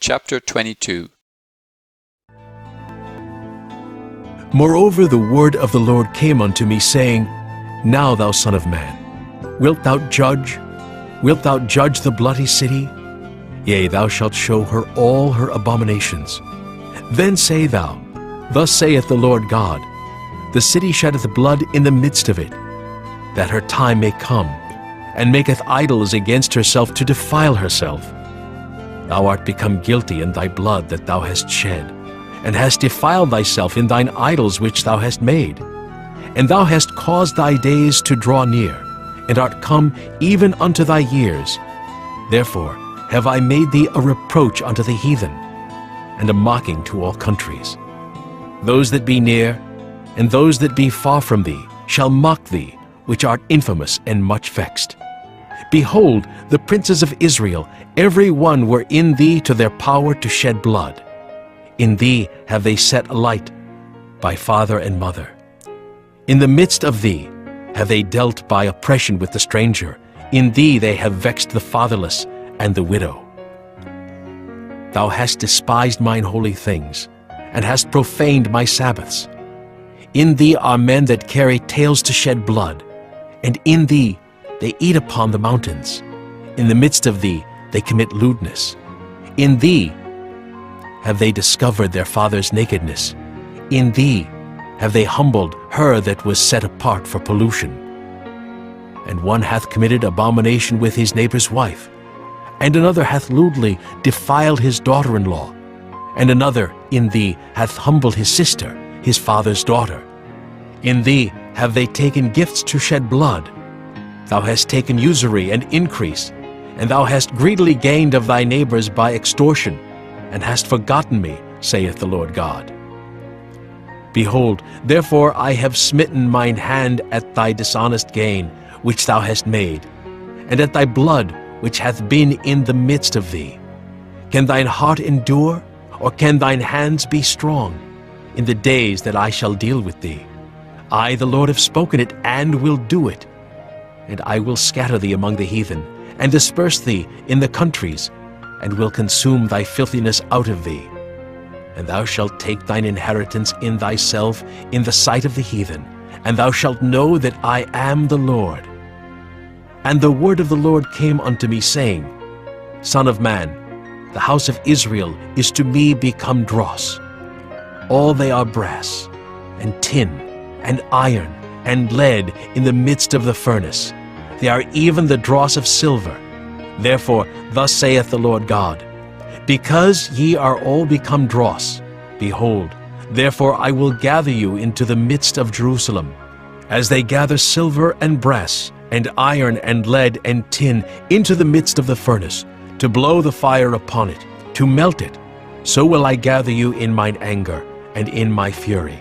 Chapter 22. Moreover, the word of the Lord came unto me, saying, Now, thou son of man, wilt thou judge? Wilt thou judge the bloody city? Yea, thou shalt show her all her abominations. Then say thou, Thus saith the Lord God, The city sheddeth blood in the midst of it, that her time may come, and maketh idols against herself to defile herself. Thou art become guilty in thy blood that thou hast shed, and hast defiled thyself in thine idols which thou hast made. And thou hast caused thy days to draw near, and art come even unto thy years. Therefore have I made thee a reproach unto the heathen, and a mocking to all countries. Those that be near, and those that be far from thee, shall mock thee, which art infamous and much vexed. Behold, the princes of Israel, every one were in thee to their power to shed blood. In thee have they set a light by father and mother. In the midst of thee have they dealt by oppression with the stranger. In thee they have vexed the fatherless and the widow. Thou hast despised mine holy things, and hast profaned my Sabbaths. In thee are men that carry tales to shed blood, and in thee they eat upon the mountains. In the midst of thee they commit lewdness. In thee have they discovered their father's nakedness. In thee have they humbled her that was set apart for pollution. And one hath committed abomination with his neighbor's wife, and another hath lewdly defiled his daughter-in-law, and another in thee hath humbled his sister, his father's daughter. In thee have they taken gifts to shed blood. Thou hast taken usury and increase, and thou hast greedily gained of thy neighbors by extortion, and hast forgotten me, saith the Lord God. Behold, therefore I have smitten mine hand at thy dishonest gain, which thou hast made, and at thy blood, which hath been in the midst of thee. Can thine heart endure, or can thine hands be strong, in the days that I shall deal with thee? I, the Lord, have spoken it, and will do it. And I will scatter thee among the heathen, and disperse thee in the countries, and will consume thy filthiness out of thee. And thou shalt take thine inheritance in thyself in the sight of the heathen, and thou shalt know that I am the Lord. And the word of the Lord came unto me, saying, Son of man, the house of Israel is to me become dross. All they are brass, and tin, and iron, and lead in the midst of the furnace. They are even the dross of silver. Therefore thus saith the Lord God, Because ye are all become dross, behold, therefore I will gather you into the midst of Jerusalem, as they gather silver and brass, and iron and lead and tin into the midst of the furnace, to blow the fire upon it, to melt it. So will I gather you in mine anger and in my fury,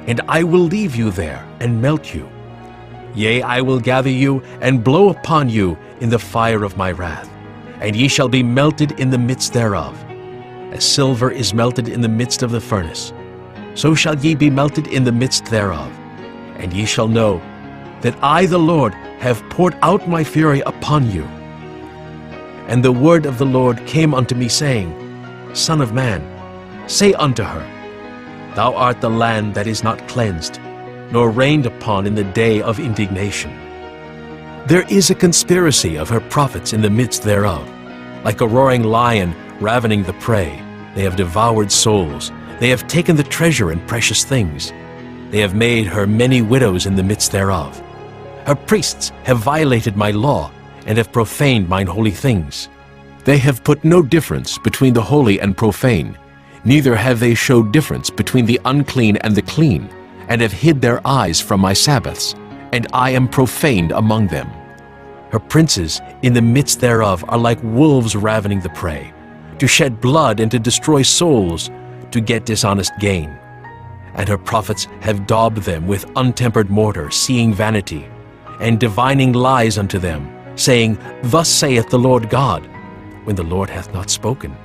and I will leave you there and melt you. Yea, I will gather you and blow upon you in the fire of my wrath, and ye shall be melted in the midst thereof. As silver is melted in the midst of the furnace, so shall ye be melted in the midst thereof. And ye shall know that I, the Lord, have poured out my fury upon you. And the word of the Lord came unto me, saying, Son of man, say unto her, Thou art the land that is not cleansed, nor rained upon in the day of indignation. There is a conspiracy of her prophets in the midst thereof. Like a roaring lion ravening the prey, they have devoured souls. They have taken the treasure and precious things. They have made her many widows in the midst thereof. Her priests have violated my law, and have profaned mine holy things. They have put no difference between the holy and profane, neither have they showed difference between the unclean and the clean, and have hid their eyes from my Sabbaths, and I am profaned among them. Her princes in the midst thereof are like wolves ravening the prey, to shed blood and to destroy souls, to get dishonest gain. And her prophets have daubed them with untempered mortar, seeing vanity, and divining lies unto them, saying, Thus saith the Lord God, when the Lord hath not spoken.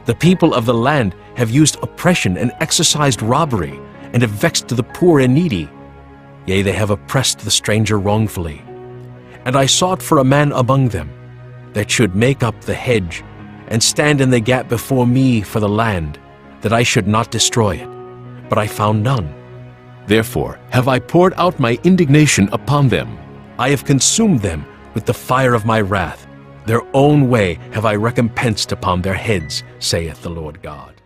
The people of the land have used oppression and exercised robbery, and have vexed the poor and needy. Yea, they have oppressed the stranger wrongfully. And I sought for a man among them, that should make up the hedge, and stand in the gap before me for the land, that I should not destroy it. But I found none. Therefore have I poured out my indignation upon them. I have consumed them with the fire of my wrath. Their own way have I recompensed upon their heads, saith the Lord God.